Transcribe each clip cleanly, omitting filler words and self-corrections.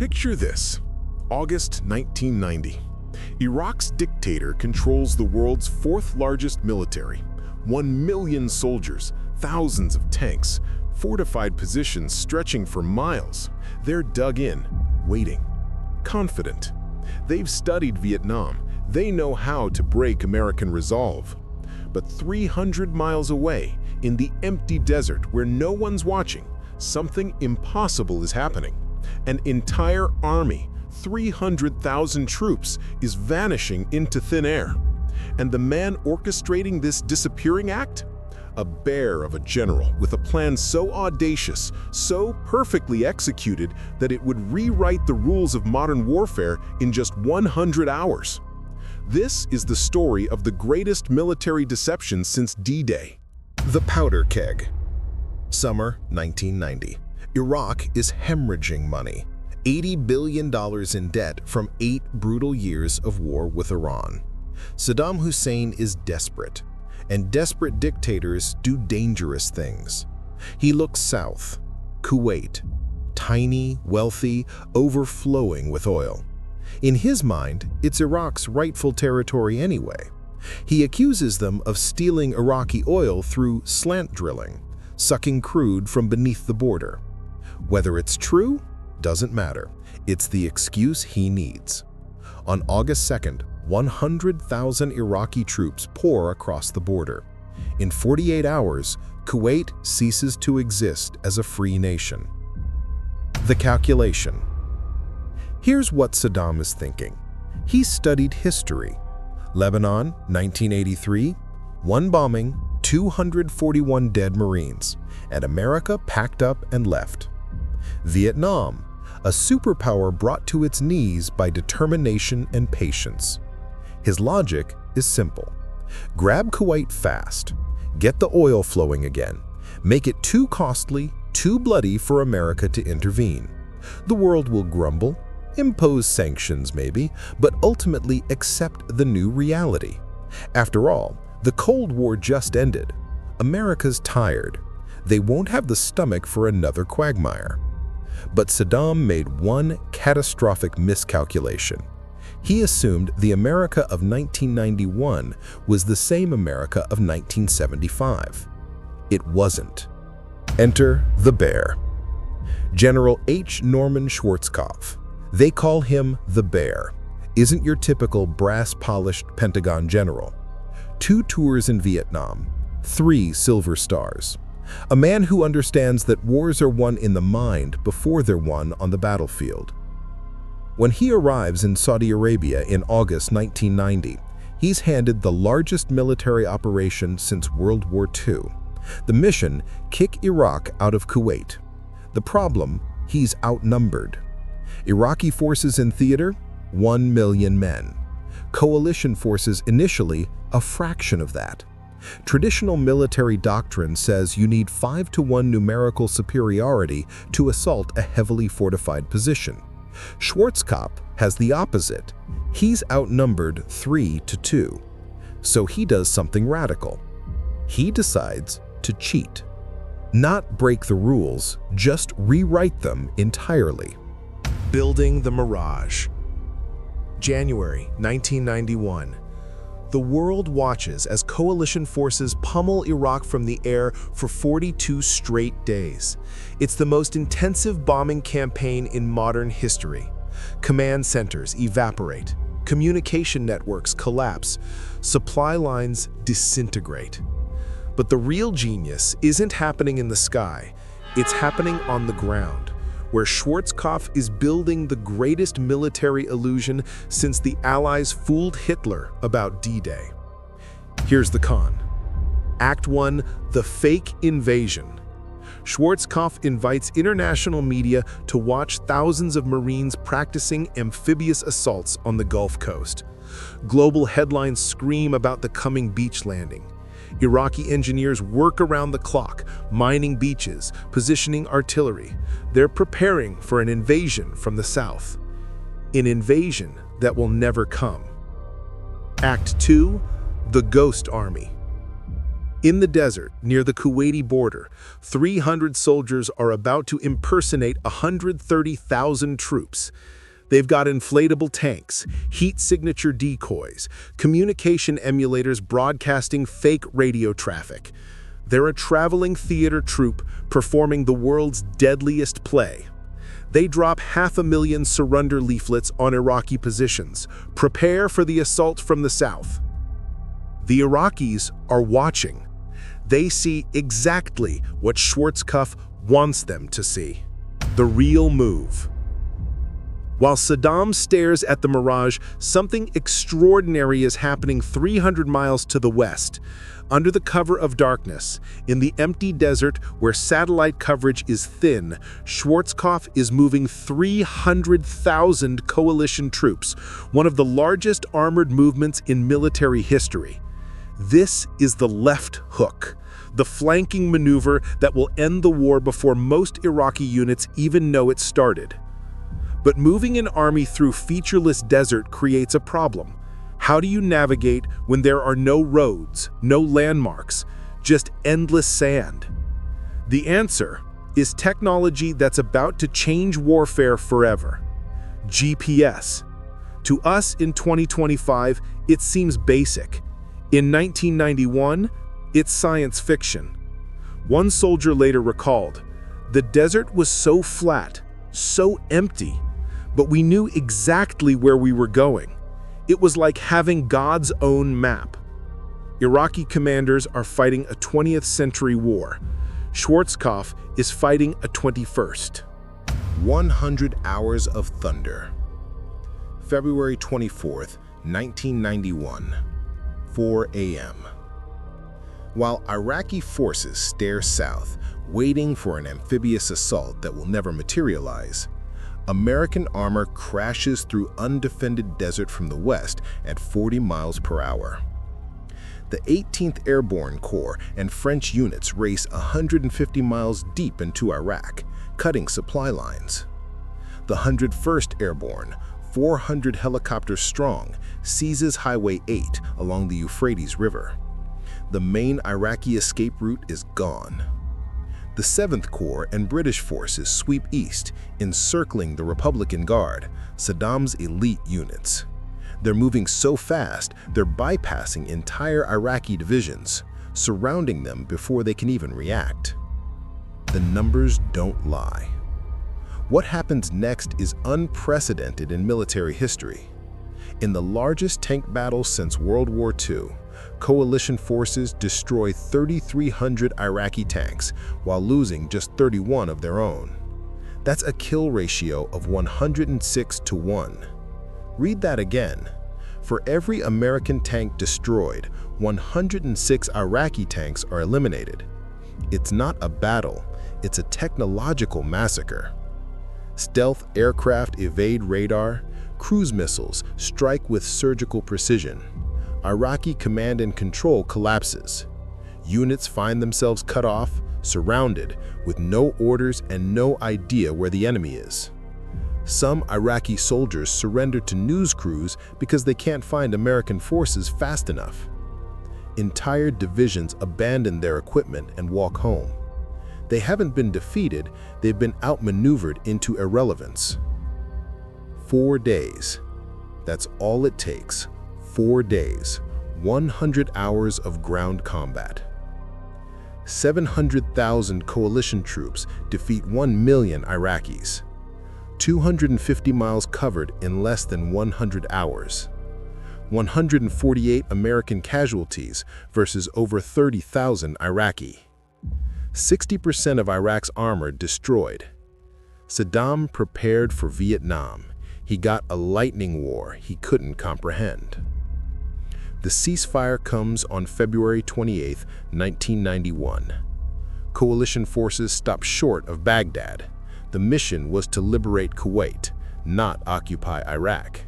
Picture this: August 1990. Iraq's dictator controls the world's fourth largest military. 1 million soldiers, thousands of tanks, fortified positions stretching for miles. They're dug in, waiting, confident. They've studied Vietnam. They know how to break American resolve. But 300 miles away, in the empty desert where no one's watching, something impossible is happening. An entire army, 300,000 troops, is vanishing into thin air. And the man orchestrating this disappearing act? A bear of a general with a plan so audacious, so perfectly executed that it would rewrite the rules of modern warfare in just 100 hours. This is the story of the greatest military deception since D-Day. The powder keg. Summer 1990. Iraq is hemorrhaging money. $80 billion in debt from 8 brutal years of war with Iran. Saddam Hussein is desperate, and desperate dictators do dangerous things. He looks south, Kuwait, tiny, wealthy, overflowing with oil. In his mind, it's Iraq's rightful territory anyway. He accuses them of stealing Iraqi oil through slant drilling, sucking crude from beneath the border. Whether it's true, doesn't matter. It's the excuse he needs. On August 2nd, 100,000 Iraqi troops pour across the border. In 48 hours, Kuwait ceases to exist as a free nation. The calculation. Here's what Saddam is thinking. He studied history. Lebanon, 1983, 1 bombing, 241 dead Marines, and America packed up and left. Vietnam, a superpower brought to its knees by determination and patience. His logic is simple. Grab Kuwait fast, get the oil flowing again, make it too costly, too bloody for America to intervene. The world will grumble, impose sanctions maybe, but ultimately accept the new reality. After all, the Cold War just ended. America's tired. They won't have the stomach for another quagmire. But Saddam made one catastrophic miscalculation. He assumed the America of 1991 was the same America of 1975. It wasn't. Enter the bear. General Norman Schwarzkopf. They call him the Bear. Isn't your typical brass-polished Pentagon general. 2 tours in Vietnam, 3 Silver Stars. A man who understands that wars are won in the mind before they're won on the battlefield. When he arrives in Saudi Arabia in August 1990, he's handed the largest military operation since World War II. The mission: kick Iraq out of Kuwait. The problem: he's outnumbered. Iraqi forces in theater, 1 million men. Coalition forces initially, a fraction of that. Traditional military doctrine says you need 5-to-1 numerical superiority to assault a heavily fortified position. Schwarzkopf has the opposite. He's outnumbered 3-to-2. So he does something radical. He decides to cheat. Not break the rules, just rewrite them entirely. Building the Mirage. January 1991. The world watches as coalition forces pummel Iraq from the air for 42 straight days. It's the most intensive bombing campaign in modern history. Command centers evaporate, communication networks collapse, supply lines disintegrate. But the real genius isn't happening in the sky, it's happening on the ground, where Schwarzkopf is building the greatest military illusion since the Allies fooled Hitler about D-Day. Here's the con. Act 1, the fake invasion. Schwarzkopf invites international media to watch thousands of Marines practicing amphibious assaults on the Gulf Coast. Global headlines scream about the coming beach landing. Iraqi engineers work around the clock, mining beaches, positioning artillery. They're preparing for an invasion from the south. An invasion that will never come. Act 2, the Ghost Army. In the desert, near the Kuwaiti border, 300 soldiers are about to impersonate 130,000 troops. They've got inflatable tanks, heat signature decoys, communication emulators broadcasting fake radio traffic. They're a traveling theater troupe performing the world's deadliest play. They drop 500,000 surrender leaflets on Iraqi positions. Prepare for the assault from the south. The Iraqis are watching. They see exactly what Schwarzkopf wants them to see. The real move. While Saddam stares at the mirage, something extraordinary is happening 300 miles to the west. Under the cover of darkness, in the empty desert where satellite coverage is thin, Schwarzkopf is moving 300,000 coalition troops, one of the largest armored movements in military history. This is the left hook, the flanking maneuver that will end the war before most Iraqi units even know it started. But moving an army through featureless desert creates a problem. How do you navigate when there are no roads, no landmarks, just endless sand? The answer is technology that's about to change warfare forever. GPS. To us in 2025, it seems basic. In 1991, it's science fiction. One soldier later recalled, "The desert was so flat, so empty, but we knew exactly where we were going. It was like having God's own map." Iraqi commanders are fighting a 20th century war. Schwarzkopf is fighting a 21st. 100 Hours of Thunder. February 24th, 1991, 4 a.m. While Iraqi forces stare south, waiting for an amphibious assault that will never materialize, American armor crashes through undefended desert from the west at 40 miles per hour. The 18th Airborne Corps and French units race 150 miles deep into Iraq, cutting supply lines. The 101st Airborne, 400 helicopters strong, seizes Highway 8 along the Euphrates River. The main Iraqi escape route is gone. The 7th Corps and British forces sweep east, encircling the Republican Guard, Saddam's elite units. They're moving so fast, they're bypassing entire Iraqi divisions, surrounding them before they can even react. The numbers don't lie. What happens next is unprecedented in military history. In the largest tank battle since World War II, coalition forces destroy 3,300 Iraqi tanks while losing just 31 of their own. That's a kill ratio of 106 to 1. Read that again. For every American tank destroyed, 106 Iraqi tanks are eliminated. It's not a battle, it's a technological massacre. Stealth aircraft evade radar, cruise missiles strike with surgical precision. Iraqi command and control collapses. Units find themselves cut off, surrounded, with no orders and no idea where the enemy is. Some Iraqi soldiers surrender to news crews because they can't find American forces fast enough. Entire divisions abandon their equipment and walk home. They haven't been defeated, they've been outmaneuvered into irrelevance. 4 days. That's all it takes. 4 days, 100 hours of ground combat. 700,000 coalition troops defeat 1 million Iraqis. 250 miles covered in less than 100 hours. 148 American casualties versus over 30,000 Iraqi. 60% of Iraq's armor destroyed. Saddam prepared for Vietnam. He got a lightning war he couldn't comprehend. The ceasefire comes on February 28, 1991. Coalition forces stopped short of Baghdad. The mission was to liberate Kuwait, not occupy Iraq.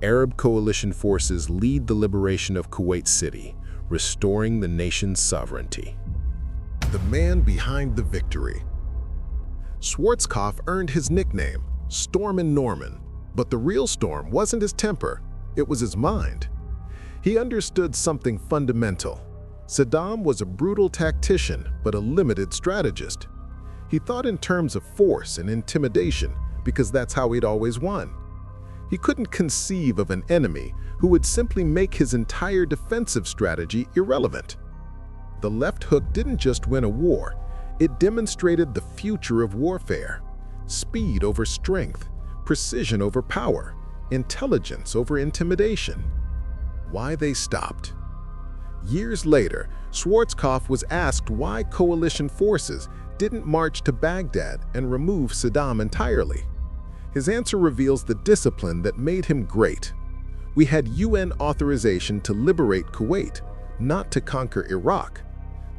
Arab coalition forces lead the liberation of Kuwait City, restoring the nation's sovereignty. The man behind the victory. Schwarzkopf earned his nickname, Stormin' Norman, but the real storm wasn't his temper, it was his mind. He understood something fundamental. Saddam was a brutal tactician, but a limited strategist. He thought in terms of force and intimidation because that's how he'd always won. He couldn't conceive of an enemy who would simply make his entire defensive strategy irrelevant. The left hook didn't just win a war, it demonstrated the future of warfare. Speed over strength, precision over power, intelligence over intimidation. Why they stopped? Years later, Schwarzkopf was asked why coalition forces didn't march to Baghdad and remove Saddam entirely. His answer reveals the discipline that made him great. We had UN authorization to liberate Kuwait, not to conquer Iraq.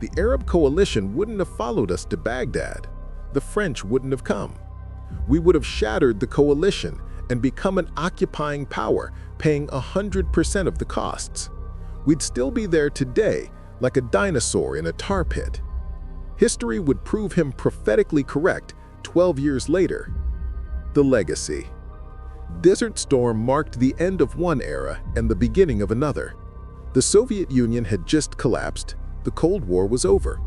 The Arab coalition wouldn't have followed us to Baghdad. The French wouldn't have come. We would have shattered the coalition and become an occupying power, paying 100% of the costs. We'd still be there today, like a dinosaur in a tar pit. History would prove him prophetically correct 12 years later. The legacy. Desert Storm marked the end of one era and the beginning of another. The Soviet Union had just collapsed, the Cold War was over.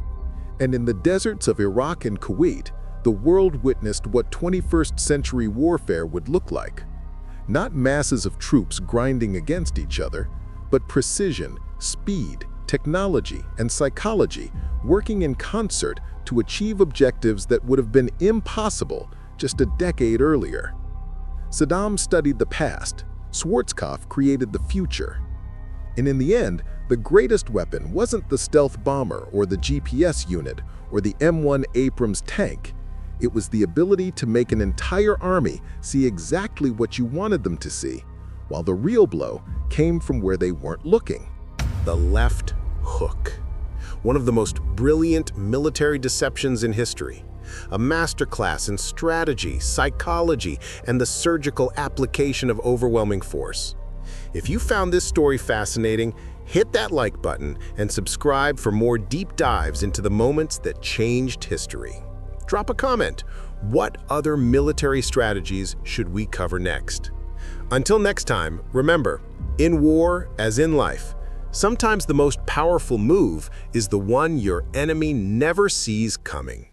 And in the deserts of Iraq and Kuwait, the world witnessed what 21st century warfare would look like. Not masses of troops grinding against each other, but precision, speed, technology, and psychology working in concert to achieve objectives that would have been impossible just a decade earlier. Saddam studied the past, Schwarzkopf created the future. And in the end, the greatest weapon wasn't the stealth bomber or the GPS unit or the M1 Abrams tank. It was the ability to make an entire army see exactly what you wanted them to see, while the real blow came from where they weren't looking. The left hook. One of the most brilliant military deceptions in history. A masterclass in strategy, psychology, and the surgical application of overwhelming force. If you found this story fascinating, hit that like button and subscribe for more deep dives into the moments that changed history. Drop a comment. What other military strategies should we cover next? Until next time, remember, in war as in life, sometimes the most powerful move is the one your enemy never sees coming.